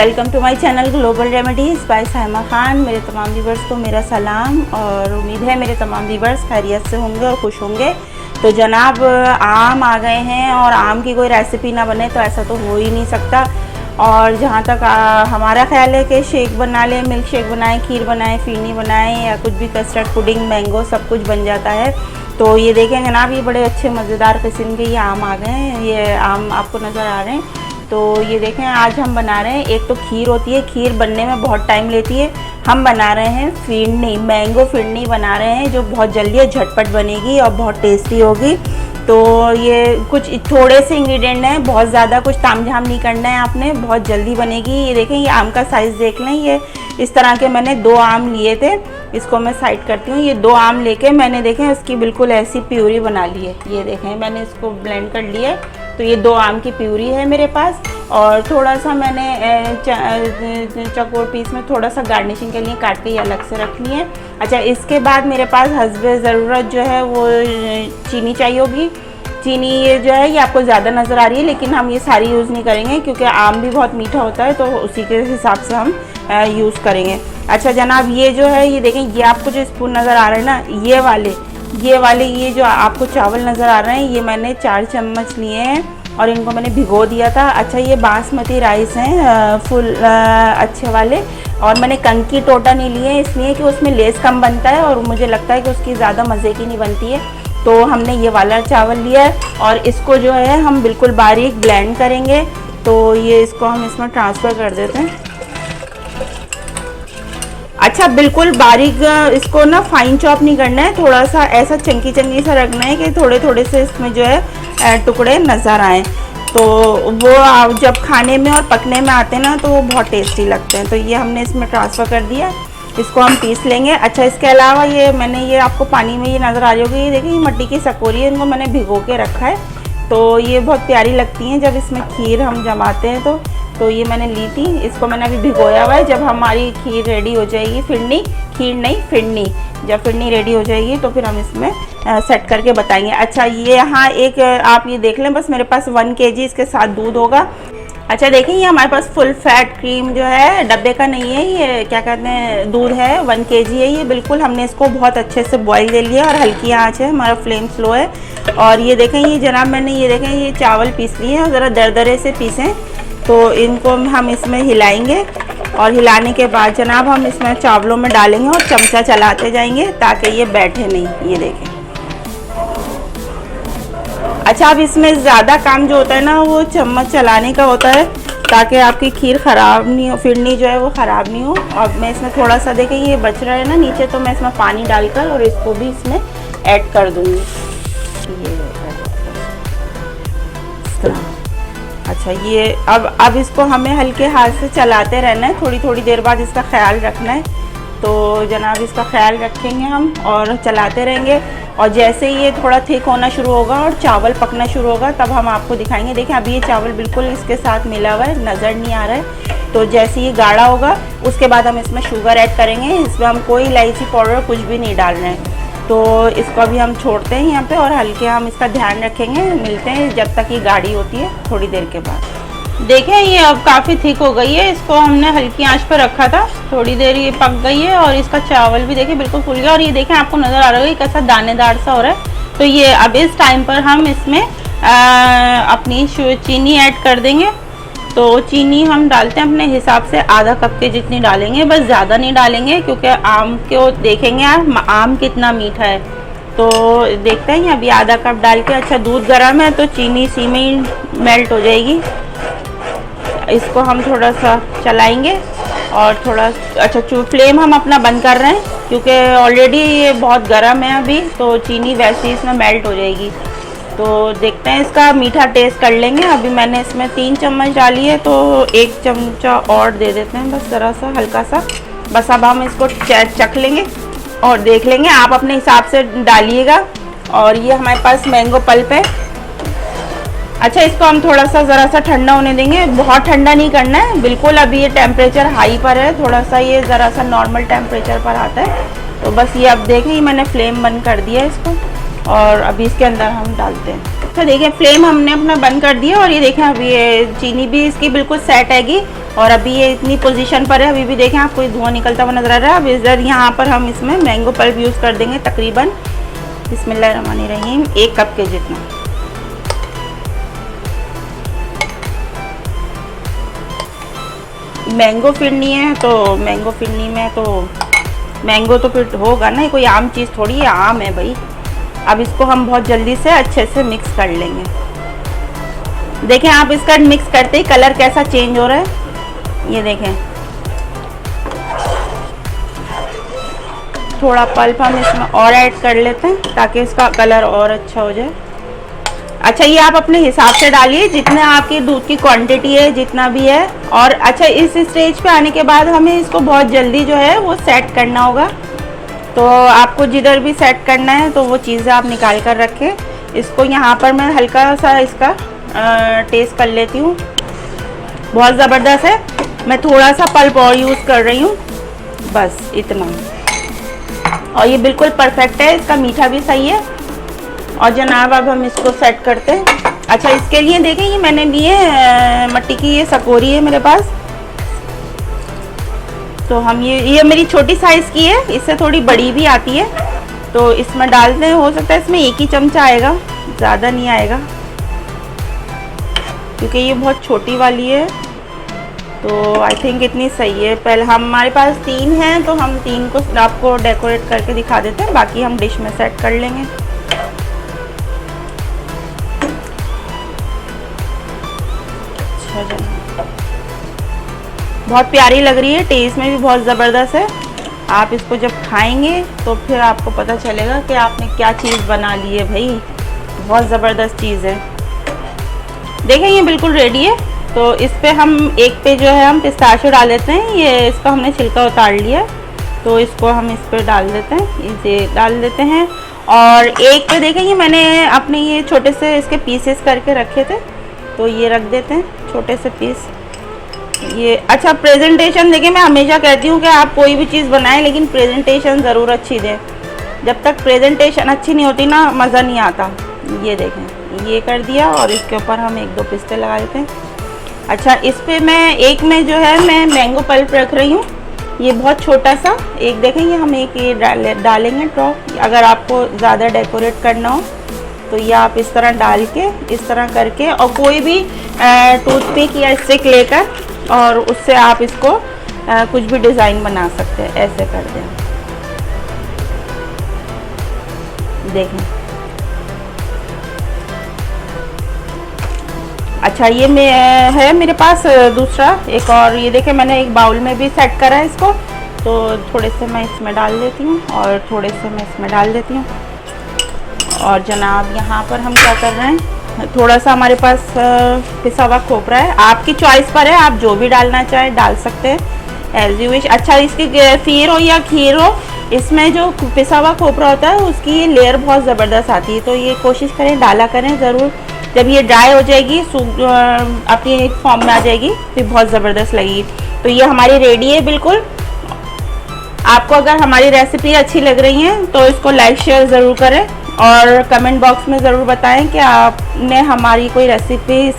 Welcome to my channel global remedies by Saima Khan. मेरे तमाम viewers को मेरा सलाम और उम्मीद है मेरे तमाम व्यूवर्स खैरियत से होंगे और खुश होंगे। तो जनाब आम आ गए हैं और आम की कोई रेसिपी ना बने तो ऐसा तो हो ही नहीं सकता। और जहाँ तक हमारा ख्याल है कि शेक बना लें, मिल्क शेक बनाएं, खीर बनाएं, फिरनी बनाएं या कुछ भी, कस्टर्ड पुडिंग, मैंगो, सब कुछ बन जाता है। तो ये देखें जनाब, ये बड़े अच्छे मज़ेदार किस्म के ये आम आ गए हैं। ये आम आपको नज़र आ रहे हैं। तो ये देखें आज हम बना रहे हैं, एक तो खीर होती है, खीर बनने में बहुत टाइम लेती है। हम बना रहे हैं फिरनी, मैंगो फिरनी बना रहे हैं जो बहुत जल्दी और झटपट बनेगी और बहुत टेस्टी होगी। तो ये कुछ थोड़े से इंग्रेडिएंट हैं, बहुत ज़्यादा कुछ तामझाम नहीं करना है आपने, बहुत जल्दी बनेगी। ये देखें, ये आम का साइज़ देख लें। ये इस तरह के मैंने 2 आम लिए थे, इसको मैं साइड करती हूँ। ये 2 आम लेके मैंने देखें इसकी बिल्कुल ऐसी प्यूरी बना ली है। ये देखें मैंने इसको ब्लेंड कर लिया है। तो ये 2 आम की प्यूरी है मेरे पास। और थोड़ा सा मैंने चकोर पीस में थोड़ा सा गार्निशिंग के लिए काट के ये अलग से रखनी है। अच्छा, इसके बाद मेरे पास हस्बे ज़रूरत जो है वो चीनी चाहिए होगी। चीनी ये जो है ये आपको ज़्यादा नज़र आ रही है, लेकिन हम ये सारी यूज़ नहीं करेंगे क्योंकि आम भी बहुत मीठा होता है, तो उसी के हिसाब से हम यूज़ करेंगे। अच्छा जनाब, ये जो है ये देखें, ये आपको जो स्पून नज़र आ रहा है ना, ये वाले ये जो आपको चावल नज़र आ रहे हैं, ये मैंने 4 चम्मच लिए हैं और इनको मैंने भिगो दिया था। अच्छा, ये बासमती राइस हैं फुल अच्छे वाले, और मैंने कंकी टोटा नहीं लिए इसलिए कि उसमें लेस कम बनता है और मुझे लगता है कि उसकी ज़्यादा मज़े की नहीं बनती है। तो हमने ये वाला चावल लिया है और इसको जो है हम बिल्कुल बारीक ब्लेंड करेंगे। तो ये इसको हम इसमें ट्रांसफ़र कर देते हैं। अच्छा, बिल्कुल बारीक इसको ना फाइन चॉप नहीं करना है, थोड़ा सा ऐसा चंकी सा रखना है कि थोड़े थोड़े से इसमें जो है टुकड़े नज़र आएँ। तो वो जब खाने में और पकने में आते हैं ना तो वो बहुत टेस्टी लगते हैं। तो ये हमने इसमें ट्रांसफ़र कर दिया, इसको हम पीस लेंगे। अच्छा, इसके अलावा ये आपको पानी में ये नज़र आ रही होगी, ये देखिए ये मट्टी की सकोरी है, इनको मैंने भिगो के रखा है। तो ये बहुत प्यारी लगती हैं जब इसमें खीर हम जमाते हैं। तो ये मैंने ली थी, इसको मैंने अभी भिगोया हुआ है। जब हमारी खीर रेडी हो जाएगी, फिरनी, जब फिरनी रेडी हो जाएगी तो फिर हम इसमें सेट करके बताएंगे। अच्छा, ये यहाँ एक आप ये देख लें, बस मेरे पास 1 kg इसके साथ दूध होगा। अच्छा देखिए, ये हमारे पास फुल फैट क्रीम जो है, डब्बे का नहीं है, ये क्या कहते हैं दूध है, 1 kg है ये। बिल्कुल हमने इसको बहुत अच्छे से बॉईल दे लिया और हल्की आंच है, हमारा फ्लेम स्लो है। और ये देखें, ये जनाब मैंने ये देखें ये चावल पीस लिए हैं और ज़रा दरदरे से पीसें। तो इनको हम इसमें हिलाएंगे और हिलाने के बाद जनाब हम इसमें चावलों में डालेंगे और चमचा चलाते जाएंगे ताकि ये बैठे नहीं। ये देखें। अच्छा, अब इसमें ज़्यादा काम जो होता है ना वो चम्मच चलाने का होता है ताकि आपकी खीर ख़राब नहीं हो, फिरनी जो है वो ख़राब नहीं हो। और मैं इसमें थोड़ा सा देखें ये बच रहा है ना नीचे, तो मैं इसमें पानी डालकर और इसको भी इसमें ऐड कर दूँगी। ये अच्छा, ये अब इसको हमें हल्के हाथ से चलाते रहना है, थोड़ी थोड़ी देर बाद इसका ख्याल रखना है। तो जनाब इसका ख्याल रखेंगे हम और चलाते रहेंगे। और जैसे ही ये थोड़ा थिक होना शुरू होगा और चावल पकना शुरू होगा तब हम आपको दिखाएंगे। देखें अभी ये चावल बिल्कुल इसके साथ मिला हुआ है, नज़र नहीं आ रहा है। तो जैसे ये गाढ़ा होगा उसके बाद हम इसमें शुगर ऐड करेंगे। इसमें हम कोई इलायची पाउडर कुछ भी नहीं डाल रहे हैं। तो इसको अभी हम छोड़ते हैं यहाँ पे और हल्के हम इसका ध्यान रखेंगे। मिलते हैं जब तक ये गाढ़ी होती है थोड़ी देर के बाद। देखें ये अब काफ़ी थिक हो गई है, इसको हमने हल्की आंच पर रखा था, थोड़ी देर ये पक गई है और इसका चावल भी देखिए बिल्कुल फूल गया। और ये देखें आपको नज़र आ रहा है कैसा दानेदार सा हो रहा है। तो ये अब इस टाइम पर हम इसमें अपनी चीनी ऐड कर देंगे। तो चीनी हम डालते हैं अपने हिसाब से, आधा कप के जितनी डालेंगे, बस ज़्यादा नहीं डालेंगे क्योंकि आम को देखेंगे आप आम कितना मीठा है। तो देखते हैं अभी आधा कप डाल के। अच्छा, दूध गर्म है तो चीनी इसी में ही मेल्ट हो जाएगी। इसको हम थोड़ा सा चलाएंगे और थोड़ा अच्छा फ्लेम हम अपना बंद कर रहे हैं क्योंकि ऑलरेडी ये बहुत गर्म है अभी, तो चीनी वैसे ही इसमें मेल्ट हो जाएगी। तो देखते हैं इसका मीठा टेस्ट कर लेंगे। अभी मैंने इसमें 3 चम्मच डाली है तो 1 चमचा और दे देते हैं, बस ज़रा सा हल्का सा। बस अब हम इसको चख लेंगे और देख लेंगे, आप अपने हिसाब से डालिएगा। और ये हमारे पास मैंगो पल्प है। अच्छा, इसको हम थोड़ा सा ज़रा सा ठंडा होने देंगे, बहुत ठंडा नहीं करना है बिल्कुल। अभी ये टेम्परेचर हाई पर है, थोड़ा सा ये ज़रा सा नॉर्मल टेम्परेचर पर आता है। तो बस ये अब देखें, ये मैंने फ्लेम बंद कर दिया इसको और अभी इसके अंदर हम डालते हैं। तो देखिए फ्लेम हमने अपना बंद कर दिया और ये देखें अभी ये चीनी भी इसकी बिल्कुल सेट हैगी और अभी ये इतनी पोजीशन पर है। अभी भी देखें आपको धुआं निकलता हुआ नजर आ रहा है। अब इधर यहाँ पर हम इसमें मैंगो पल्प यूज़ कर देंगे तकरीबन बिस्मिल्लाहिर्रहमानिर्रहीम 1 कप के जितना। मैंगो फिरनी है तो मैंगो फिरनी में तो मैंगो तो फिर होगा ना, कोई आम चीज़ थोड़ी है, आम है भाई। अब इसको हम बहुत जल्दी से अच्छे से मिक्स कर लेंगे। देखें आप इसका मिक्स करते ही कलर कैसा चेंज हो रहा है, ये देखें। थोड़ा पल्प हम इसमें और ऐड कर लेते हैं ताकि इसका कलर और अच्छा हो जाए। अच्छा ये आप अपने हिसाब से डालिए जितने आपकी दूध की क्वांटिटी है जितना भी है। और अच्छा इस स्टेज पे आने के बाद हमें इसको बहुत जल्दी जो है वो सेट करना होगा। तो आपको जिधर भी सेट करना है तो वो चीज़ें आप निकाल कर रखें। इसको यहाँ पर मैं हल्का सा इसका टेस्ट कर लेती हूँ। बहुत ज़बरदस्त है। मैं थोड़ा सा पल्प और यूज़ कर रही हूँ, बस इतना। और ये बिल्कुल परफेक्ट है, इसका मीठा भी सही है। और जनाब अब हम इसको सेट करते हैं। अच्छा इसके लिए देखें ये मैंने लिए मट्टी की ये सकोरी है मेरे पास। तो हम ये मेरी छोटी साइज़ की है, इससे थोड़ी बड़ी भी आती है। तो इसमें डालते हैं, हो सकता है इसमें 1 ही चमचा आएगा, ज़्यादा नहीं आएगा क्योंकि ये बहुत छोटी वाली है। तो आई थिंक इतनी सही है। पहले हमारे पास 3 हैं तो हम 3 को आपको डेकोरेट करके दिखा देते हैं, बाकी हम डिश में सेट कर लेंगे। बहुत प्यारी लग रही है, टेस्ट में भी बहुत ज़बरदस्त है। आप इसको जब खाएंगे तो फिर आपको पता चलेगा कि आपने क्या चीज़ बना ली है भाई। बहुत ज़बरदस्त चीज़ है। देखें ये बिल्कुल रेडी है। तो इस पे हम एक पे जो है हम पिस्ताशियो डाल देते हैं। ये इसका हमने छिलका उतार लिया तो इसको हम इस पे डाल देते हैं, इसे डाल देते हैं। और एक पे देखें ये मैंने अपने ये छोटे से इसके पीसेस करके रखे थे तो ये रख देते हैं छोटे से पीस। ये अच्छा प्रेजेंटेशन देखिए, मैं हमेशा कहती हूँ कि आप कोई भी चीज़ बनाएं लेकिन प्रेजेंटेशन ज़रूर अच्छी दें। जब तक प्रेजेंटेशन अच्छी नहीं होती ना मज़ा नहीं आता। ये देखें ये कर दिया और इसके ऊपर हम 1-2 पिस्ते लगा देते हैं। अच्छा इस पे मैं एक में जो है मैं मैंगो पल्प रख रही हूँ, ये बहुत छोटा सा एक देखें। ये हम एक ये डालेंगे ड्रॉप। अगर आपको ज़्यादा डेकोरेट करना हो तो ये आप इस तरह डाल के इस तरह करके और कोई भी टूथपिक या स्टिक लेकर और उससे आप इसको कुछ भी डिज़ाइन बना सकते हैं। ऐसे कर दें, देखें। अच्छा ये है मेरे पास दूसरा एक और, ये देखें मैंने एक बाउल में भी सेट करा है इसको। तो थोड़े से मैं इसमें डाल देती हूँ और थोड़े से मैं इसमें डाल देती हूँ। और जनाब यहाँ पर हम क्या कर रहे हैं, थोड़ा सा हमारे पास पिसा हुआ खोपरा है। आपकी चॉइस पर है, आप जो भी डालना चाहें डाल सकते हैं एज यू विश। अच्छा इसकी खीर हो या खीर हो, इसमें जो पिसा हुआ खोपरा होता है उसकी ये लेयर बहुत ज़बरदस्त आती है। तो ये कोशिश करें डाला करें ज़रूर। जब ये ड्राई हो जाएगी अपनी एक फॉर्म में आ जाएगी फिर बहुत ज़बरदस्त लगेगी। तो ये हमारी रेडी है बिल्कुल। आपको अगर हमारी रेसिपी अच्छी लग रही है तो इसको लाइक शेयर ज़रूर करें और कमेंट बॉक्स में ज़रूर बताएं कि आपने हमारी कोई रेसिपी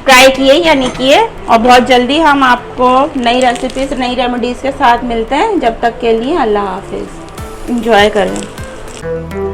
ट्राई की है या नहीं की है। और बहुत जल्दी हम आपको नई रेसिपीज़ नई रेमेडीज़ के साथ मिलते हैं। जब तक के लिए अल्लाह हाफिज़। एंजॉय करें।